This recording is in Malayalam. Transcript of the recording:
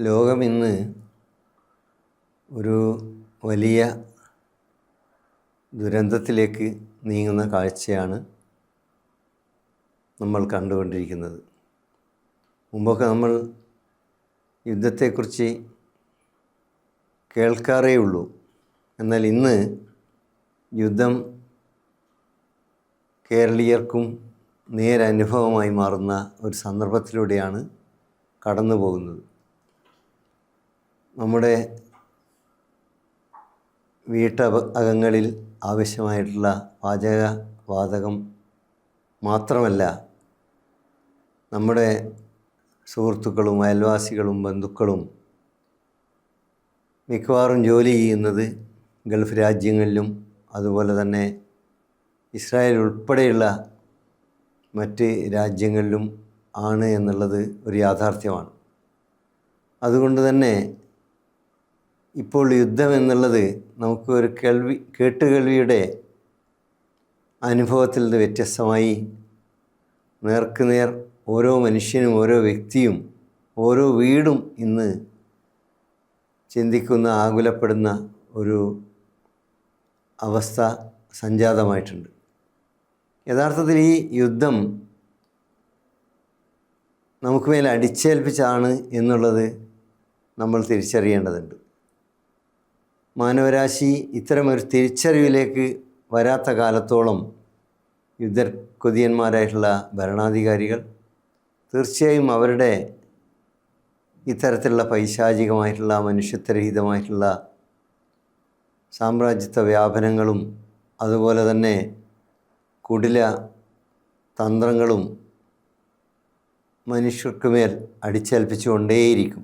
ലോകം ഇന്ന് ഒരു വലിയ ദുരന്തത്തിലേക്ക് നീങ്ങുന്ന കാഴ്ചയാണ് നമ്മൾ കണ്ടുകൊണ്ടിരിക്കുന്നത്. മുമ്പൊക്കെ നമ്മൾ യുദ്ധത്തെക്കുറിച്ച് കേൾക്കാറേ ഉള്ളൂ. എന്നാൽ ഇന്ന് യുദ്ധം കേരളീയർക്കും നേരനുഭവമായി മാറുന്ന ഒരു സന്ദർഭത്തിലൂടെയാണ് കടന്നു പോകുന്നത്. നമ്മുടെ വീട്ടകങ്ങളിൽ ആവശ്യമായിട്ടുള്ള പാചകവാതകം മാത്രമല്ല, നമ്മുടെ സുഹൃത്തുക്കളും അയൽവാസികളും ബന്ധുക്കളും മിക്കവാറും ജോലി ചെയ്യുന്നത് ഗൾഫ് രാജ്യങ്ങളിലും അതുപോലെ തന്നെ ഇസ്രായേൽ ഉൾപ്പെടെയുള്ള മറ്റ് രാജ്യങ്ങളിലും ആണ് എന്നുള്ളത് ഒരു യാഥാർത്ഥ്യമാണ്. അതുകൊണ്ട് തന്നെ ഇപ്പോൾ യുദ്ധം എന്നുള്ളത് നമുക്ക് ഒരു കേട്ടുകേൾവിയുടെ അനുഭവത്തിൽ നിന്ന് വ്യത്യസ്തമായി നേർക്കുനേർ ഓരോ മനുഷ്യനും ഓരോ വ്യക്തിയും ഓരോ വീടും ഇന്ന് ചിന്തിക്കുന്ന ആകുലപ്പെടുന്ന ഒരു അവസ്ഥ സംജാതമായിട്ടുണ്ട്. യഥാർത്ഥത്തിൽ ഈ യുദ്ധം നമുക്ക് മേൽ അടിച്ചേൽപ്പിച്ചാണ് എന്നുള്ളത് നമ്മൾ തിരിച്ചറിയേണ്ടതുണ്ട്. മാനവരാശി ഇത്തരമൊരു തിരിച്ചറിവിലേക്ക് വരാത്ത കാലത്തോളം യുദ്ധക്കൊതിയന്മാരായിട്ടുള്ള ഭരണാധികാരികൾ തീർച്ചയായും അവരുടെ ഇത്തരത്തിലുള്ള പൈശാചികമായിട്ടുള്ള മനുഷ്യത്വരഹിതമായിട്ടുള്ള സാമ്രാജ്യത്വ വ്യാപനങ്ങളും അതുപോലെ തന്നെ കുടില തന്ത്രങ്ങളും മനുഷ്യർക്ക് മേൽ അടിച്ചേൽപ്പിച്ചുകൊണ്ടേയിരിക്കും.